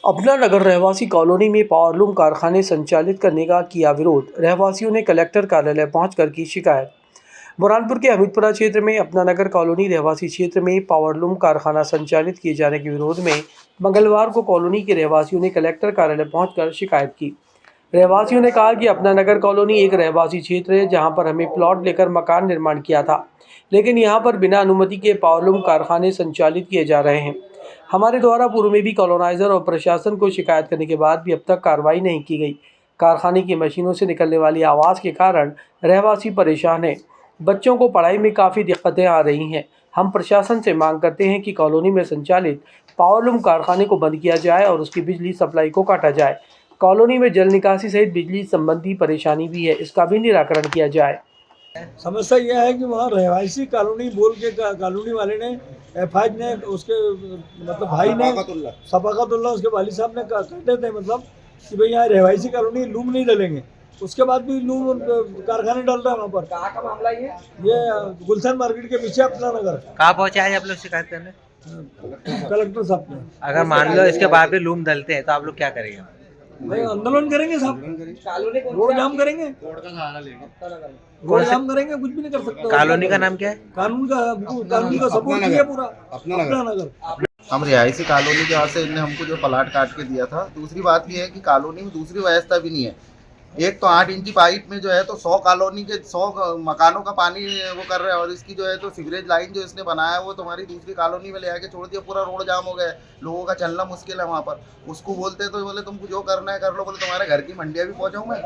अपना नगर रहवासी कॉलोनी में पावरलूम कारखाने संचालित करने का किया विरोध। रहवासियों ने कलेक्टर कार्यालय पहुंचकर की शिकायत। बुरहानपुर के हमीदपुरा क्षेत्र में अपना नगर कॉलोनी रहवासी क्षेत्र में पावरलूम कारखाना संचालित किए जाने के विरोध में मंगलवार को कॉलोनी के रहवासियों ने कलेक्टर कार्यालय पहुंचकर शिकायत की। रहवासियों ने कहा कि अपना नगर कॉलोनी एक रहवासी क्षेत्र है जहां पर हमें प्लॉट लेकर मकान निर्माण किया था, लेकिन यहां पर बिना अनुमति के पावरलूम कारखाने संचालित किए जा रहे हैं। हमारे द्वारा पूर्व में भी कॉलोनाइजर और प्रशासन को शिकायत करने के बाद भी अब तक कार्रवाई नहीं की गई। कारखाने की मशीनों से निकलने वाली आवाज़ के कारण रहवासी परेशान हैं। बच्चों को पढ़ाई में काफ़ी दिक्कतें आ रही हैं। हम प्रशासन से मांग करते हैं कि कॉलोनी में संचालित पावरलूम कारखाने को बंद किया जाए और उसकी बिजली सप्लाई को काटा जाए। कॉलोनी में जल निकासी सहित बिजली संबंधी परेशानी भी है, इसका भी निराकरण किया जाए। समस्या यह है कि वहाँ रहवासी कॉलोनी बोल के कॉलोनी वाले ने एफआईज ने उसके मतलब भाई ने सफाकतुल्लाह उसके वाली साहब ने कहते थे मतलब कि भाई यहाँ रहवासी कॉलोनी लूम नहीं डलेंगे। उसके बाद भी लूम कारखाने डाल रहे हैं वहाँ पर। कहाँ का मामला ये गुलशन मार्केट के पीछे अपना नगर। कहाँ पहुँचे आज आप लोग शिकायत करने? कलेक्टर साहब ने। अगर मान लो इसके बाद भी लूम डलते हैं तो आप लोग क्या करेंगे? भाई आंदोलन करेंगे साहब, रोड जाम करेंगे, रोड जाम करेंगे, कुछ भी नहीं कर सकते। कॉलोनी का नाम क्या है? कानून का सपोर्ट किया पूरा अपना नगर। हम रिहायशी कॉलोनी के यहाँ से इनने हमको जो प्लाट काट के दिया था। दूसरी बात ये है कि कॉलोनी में दूसरी व्यवस्था भी नहीं है। एक तो 8 इंची पाइप में जो है तो 100 कॉलोनी के 100 मकानों का पानी वो कर रहे हैं, और इसकी जो है तो सीवरेज लाइन जो इसने बनाया है वो तुम्हारी दूसरी कॉलोनी में ले आके छोड़ दिया। पूरा रोड जाम हो गया है, लोगों का चलना मुश्किल है वहाँ पर। उसको बोलते तो बोले तुमको जो करना है कर लो, बोले तुम्हारे घर की मंडिया भी पहुँचाऊँ मैं।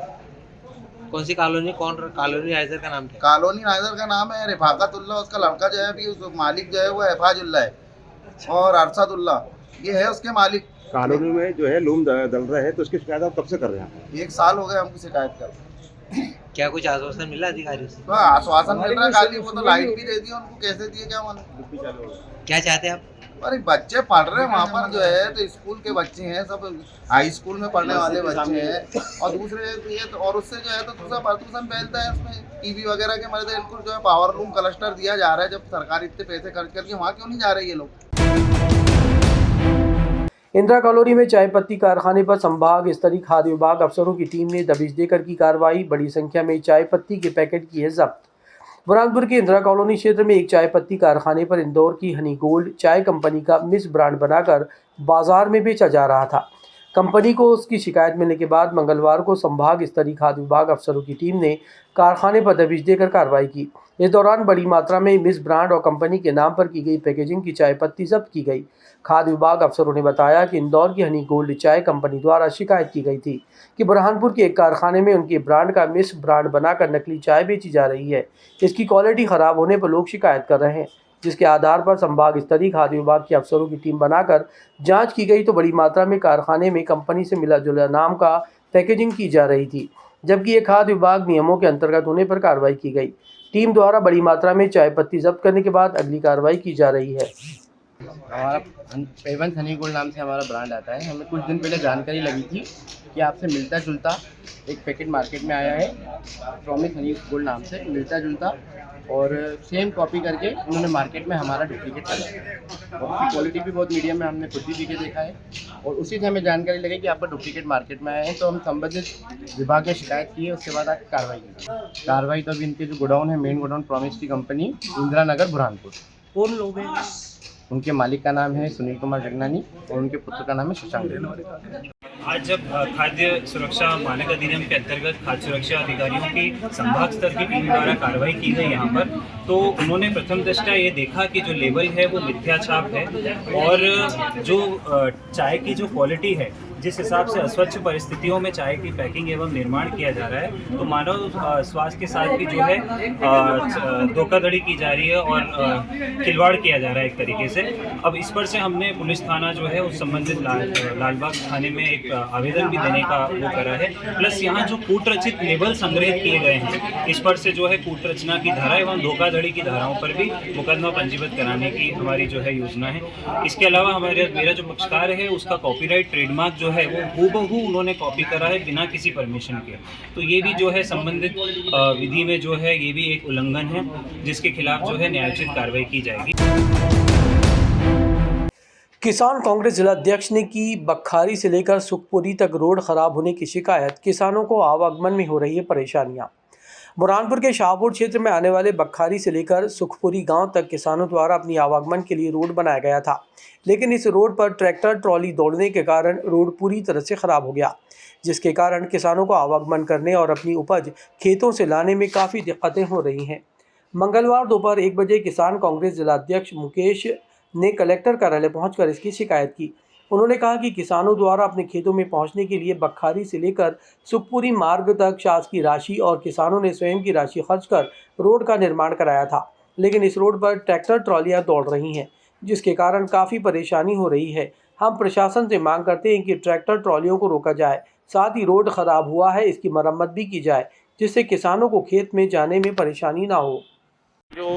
कौन सी कॉलोनी? कौन कॉलोनी राइजर का नाम क्या? कॉलोनी नाइजर का नाम है रिफाकतुल्लाह, उसका लड़का जो है अभी उस मालिक जो है वो एफाजुल्लाह है और अरशदुल्लाह, ये है उसके मालिक। कॉलोनी में जो है लूम डल रहे हैं तो उसकी शिकायत आप कब से कर रहे हैं? 1 साल हो गए हमको शिकायत कर। क्या कुछ आश्वासन मिला अधिकारियों से? तो आश्वासन मिल रहा है खाली, वो तो लाइट भी दे दी उनको, कैसे दिए क्या मालूम। क्या चाहते हैं आप? अरे बच्चे पढ़ रहे हैं वहाँ पर जो है तो स्कूल के बच्चे हैं, सब हाई स्कूल में पढ़ने वाले बच्चे हैं, और दूसरे ये तो और उससे जो है तो दूसरा प्रदूषण फैलता है उसमें। टीवी वगैरह के मर्द इनको जो है पावरलूम क्लस्टर दिया जा रहा है, जब सरकार इतने पैसे खर्च करके वहाँ क्यों नहीं जा रहे ये लोग। इंदिरा कॉलोनी में चाय पत्ती कारखाने पर संभाग स्तरीय खाद्य विभाग अफसरों की टीम ने दबिश देकर की कार्रवाई। बड़ी संख्या में चाय पत्ती के पैकेट किए जब्त। बुरहानपुर के इंदिरा कॉलोनी क्षेत्र में एक चाय पत्ती कारखाने पर इंदौर की हनी गोल्ड चाय कंपनी का मिस ब्रांड बनाकर बाजार में बेचा जा रहा था। कंपनी को उसकी शिकायत मिलने के बाद मंगलवार को संभाग स्तरीय खाद्य विभाग अफसरों की टीम ने कारखाने पर दबिश देकर कार्रवाई की। इस दौरान बड़ी मात्रा में मिस ब्रांड और कंपनी के नाम पर की गई पैकेजिंग की चाय पत्ती जब्त की गई। खाद्य विभाग अफसरों ने बताया कि इंदौर की हनी गोल्ड चाय कंपनी द्वारा शिकायत की गई थी कि बुरहानपुर के एक कारखाने में उनके ब्रांड का मिस ब्रांड बनाकर नकली चाय बेची जा रही है। इसकी क्वालिटी खराब होने पर लोग शिकायत कर रहे हैं, जिसके आधार पर संभाग स्तरीय खाद्य विभाग के अफसरों की टीम बनाकर जांच की गई तो बड़ी मात्रा में कारखाने में कंपनी से मिला जुला नाम का पैकेजिंग की जा रही थी, जबकि ये खाद्य विभाग नियमों के अंतर्गत होने पर कार्रवाई की गई। टीम द्वारा बड़ी मात्रा में चाय पत्ती जब्त करने के बाद अगली कार्रवाई की जा रही है। हमारा पेवन हनी गोल्ड नाम से हमारा ब्रांड आता है। हमें कुछ दिन पहले जानकारी लगी थी कि आपसे मिलता जुलता एक पैकेट मार्केट में आया है, प्रॉमिस हनी गोल्ड नाम से मिलता जुलता, और सेम कॉपी करके उन्होंने मार्केट में हमारा डुप्लीकेट किया, और उसकी क्वालिटी भी बहुत मीडियम है। हमने खुद भी पी के देखा है, और उसी से हमें जानकारी लगी कि आपका डुप्लीकेट मार्केट में आया है। तो हम संबंधित विभाग में शिकायत की है, उसके बाद आज कार्रवाई की। कार्रवाई तो अभी इनके जो गोडाउन है, मेन गोडाउन प्रॉमिस की कंपनी, इंदिरा नगर बुरहानपुर। कौन लोग हैं? उनके मालिक का नाम है सुनील कुमार जगनानी और उनके पुत्र का नाम है शशांक। आज जब खाद्य सुरक्षा मानक अधिनियम के अंतर्गत खाद्य सुरक्षा अधिकारियों की संभाग स्तर की टीम द्वारा कार्रवाई की गई यहाँ पर, तो उन्होंने प्रथम दृष्टया ये देखा कि जो लेबल है वो मिथ्या छाप है, और जो चाय की जो क्वालिटी है, जिस हिसाब से अस्वच्छ परिस्थितियों में चाय की पैकिंग एवं निर्माण किया जा रहा है, तो मानव स्वास्थ्य के साथ भी जो है धोखाधड़ी की जा रही है और खिलवाड़ किया जा रहा है एक तरीके से। अब इस पर से हमने पुलिस थाना जो है उस संबंधित लालबाग थाने में एक आवेदन भी देने का वो करा है। प्लस यहाँ जो कूटरचित लेबल संग्रहित किए गए हैं, इस पर से जो है कूट रचना की धारा एवं धोखाधड़ी की धाराओं पर भी मुकदमा पंजीबद्ध कराने की हमारी जो है योजना है। इसके अलावा मेरा जो पक्षकार है उसका कॉपीराइट ट्रेडमार्क जो है वो हूबहू उन्होंने कॉपी करा है बिना किसी परमिशन के। तो ये भी जो है संबंधित विधि में जो है ये भी एक उल्लंघन है, जिसके खिलाफ जो है न्यायोचित कार्रवाई की जाएगी। किसान कांग्रेस जिला अध्यक्ष ने की बखारी से लेकर सुखपुरी तक रोड खराब होने की शिकायत। किसानों को आवागमन में हो रही है परेशानियां। बुरहानपुर के शाहपुर क्षेत्र में आने वाले बखारी से लेकर सुखपुरी गांव तक किसानों द्वारा अपनी आवागमन के लिए रोड बनाया गया था, लेकिन इस रोड पर ट्रैक्टर ट्रॉली दौड़ने के कारण रोड पूरी तरह से खराब हो गया, जिसके कारण किसानों को आवागमन करने और अपनी उपज खेतों से लाने में काफ़ी दिक्कतें हो रही हैं। मंगलवार दोपहर 1 बजे किसान कांग्रेस जिला अध्यक्ष मुकेश ने कलेक्टर कार्यालय पहुंचकर इसकी शिकायत की। उन्होंने कहा कि किसानों द्वारा अपने खेतों में पहुंचने के लिए बखारी से लेकर सुखपुरी मार्ग तक शासकीय राशि और किसानों ने स्वयं की राशि खर्च कर रोड का निर्माण कराया था, लेकिन इस रोड पर ट्रैक्टर ट्रॉलियां दौड़ रही हैं, जिसके कारण काफ़ी परेशानी हो रही है। हम प्रशासन से मांग करते हैं कि ट्रैक्टर ट्रॉलियों को रोका जाए, साथ ही रोड खराब हुआ है इसकी मरम्मत भी की जाए, जिससे किसानों को खेत में जाने में परेशानी ना हो। जो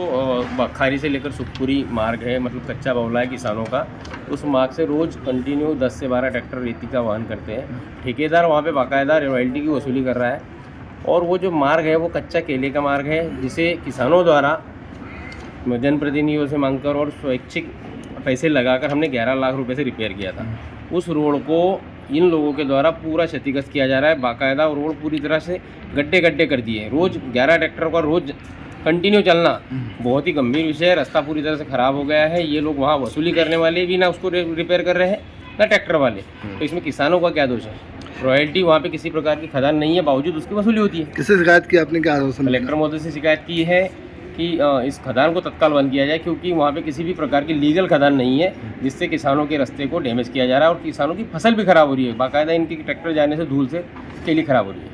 बखारी से लेकर सुखपुरी मार्ग है, मतलब कच्चा बावला है किसानों का, उस मार्ग से रोज़ कंटिन्यू 10 से 12 ट्रैक्टर रेती का वहन करते हैं। ठेकेदार वहाँ पे बाकायदा रॉयल्टी की वसूली कर रहा है, और वो जो मार्ग है वो कच्चा केले का मार्ग है, जिसे किसानों द्वारा जनप्रतिनिधियों से मांगकर और स्वैच्छिक पैसे लगाकर हमने 11 लाख रुपए से रिपेयर किया था। उस रोड को इन लोगों के द्वारा पूरा क्षतिग्रस्त किया जा रहा है। बाकायदा रोड पूरी तरह से गड्ढे कर दिए। रोज़ 11 ट्रैक्टर का रोज़ कंटिन्यू चलना बहुत ही गंभीर विषय है। रास्ता पूरी तरह से ख़राब हो गया है। ये लोग वहाँ वसूली करने वाले भी ना उसको रिपेयर कर रहे हैं, ना ट्रैक्टर वाले। तो इसमें किसानों का क्या दोष है? रॉयल्टी वहाँ पे किसी प्रकार की खदान नहीं है, बावजूद उसकी वसूली होती है। किससे शिकायत की आपने? क्या आश्वासन? कलेक्टर महोदय से शिकायत की है कि इस खदान को तत्काल बंद किया जाए, क्योंकि वहाँ पे किसी भी प्रकार की लीगल खदान नहीं है, जिससे किसानों के रास्ते को डैमेज किया जा रहा है और किसानों की फसल भी खराब हो रही है। बाकायदा इनकी ट्रैक्टर जाने से धूल से केली खराब हो रही है।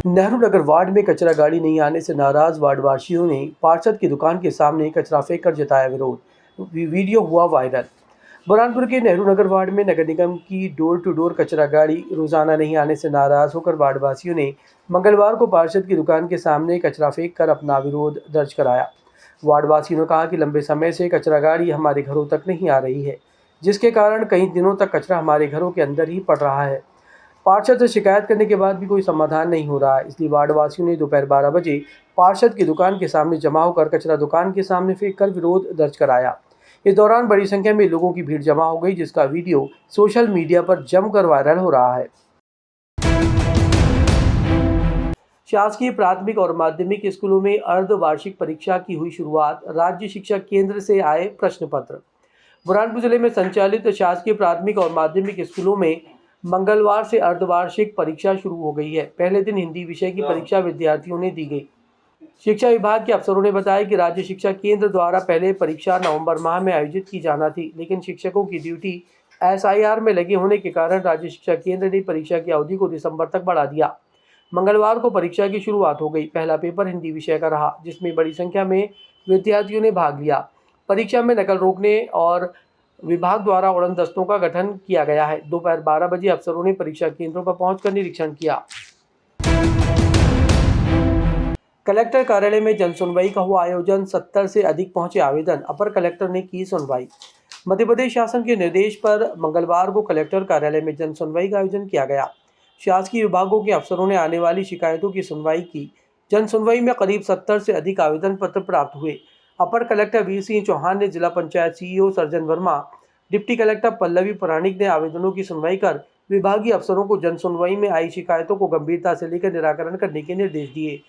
नेहरू नगर वार्ड में कचरा गाड़ी नहीं आने से नाराज वार्डवासियों ने पार्षद की दुकान के सामने कचरा फेंककर जताया विरोध। वीडियो हुआ वायरल। बुरहानपुर के नेहरू नगर वार्ड में नगर निगम की डोर टू डोर कचरा गाड़ी रोजाना नहीं आने से नाराज होकर वार्डवासियों ने मंगलवार को पार्षद की दुकान के सामने कचरा फेंककर अपना विरोध दर्ज कराया। वार्डवासियों ने कहा कि लंबे समय से कचरा गाड़ी हमारे घरों तक नहीं आ रही है, जिसके कारण कई दिनों तक कचरा हमारे घरों के अंदर ही पड़ रहा है। पार्षद से शिकायत करने के बाद भी कोई समाधान नहीं हो रहा है, इसलिए वार्डवासियों ने दोपहर 12 बजे पार्षद की दुकान के सामने जमा होकर कचरा दुकान के सामने फेंककर विरोध दर्ज कराया। इस दौरान बड़ी संख्या में लोगों की भीड़ जमा हो गई, जिसका वीडियो सोशल मीडिया पर जमकर वायरल हो रहा है। शासकीय प्राथमिक और माध्यमिक स्कूलों में अर्धवार्षिक परीक्षा की हुई शुरुआत। राज्य शिक्षा केंद्र से आए प्रश्न पत्र। बुरहानपुर जिले में संचालित शासकीय प्राथमिक और माध्यमिक स्कूलों में मंगलवार से अर्धवार्षिक परीक्षा शुरू हो गई है। पहले दिन हिंदी विषय की परीक्षा विद्यार्थियों ने दी गई। शिक्षा विभाग के अफसरों ने बताया कि राज्य शिक्षा केंद्र द्वारा पहले परीक्षा नवंबर माह में आयोजित की जाना थी, लेकिन शिक्षकों की ड्यूटी SIR में लगे होने के कारण राज्य शिक्षा केंद्र ने परीक्षा की अवधि को दिसंबर तक बढ़ा दिया। मंगलवार को परीक्षा की शुरुआत हो गई। पहला पेपर हिंदी विषय का रहा, जिसमें बड़ी संख्या में विद्यार्थियों ने भाग लिया। परीक्षा में नकल रोकने और विभाग द्वारा उड़न दस्तों का गठन किया गया है। दोपहर 12 बजे अफसरों ने परीक्षा केंद्रों पर पहुंचकर निरीक्षण किया। कलेक्टर कार्यालय में जन सुनवाई का हुआ आयोजन। 70 से अधिक पहुंचे आवेदन। अपर कलेक्टर ने की सुनवाई। मध्य प्रदेश शासन के निर्देश पर मंगलवार को कलेक्टर कार्यालय में जन सुनवाई का आयोजन किया गया। शासकीय विभागों के अफसरों ने आने वाली शिकायतों की सुनवाई की। जन सुनवाई में करीब 70 से अधिक आवेदन पत्र प्राप्त हुए। अपर कलेक्टर वीर सिंह चौहान ने जिला panchayat CEO Sarjan Verma, deputy collector Pallavi Paranik ने आवेदनों की सुनवाई कर विभागीय अफसरों को जन सुनवाई में आई शिकायतों को गंभीरता से लेकर निराकरण करने के निर्देश दिए।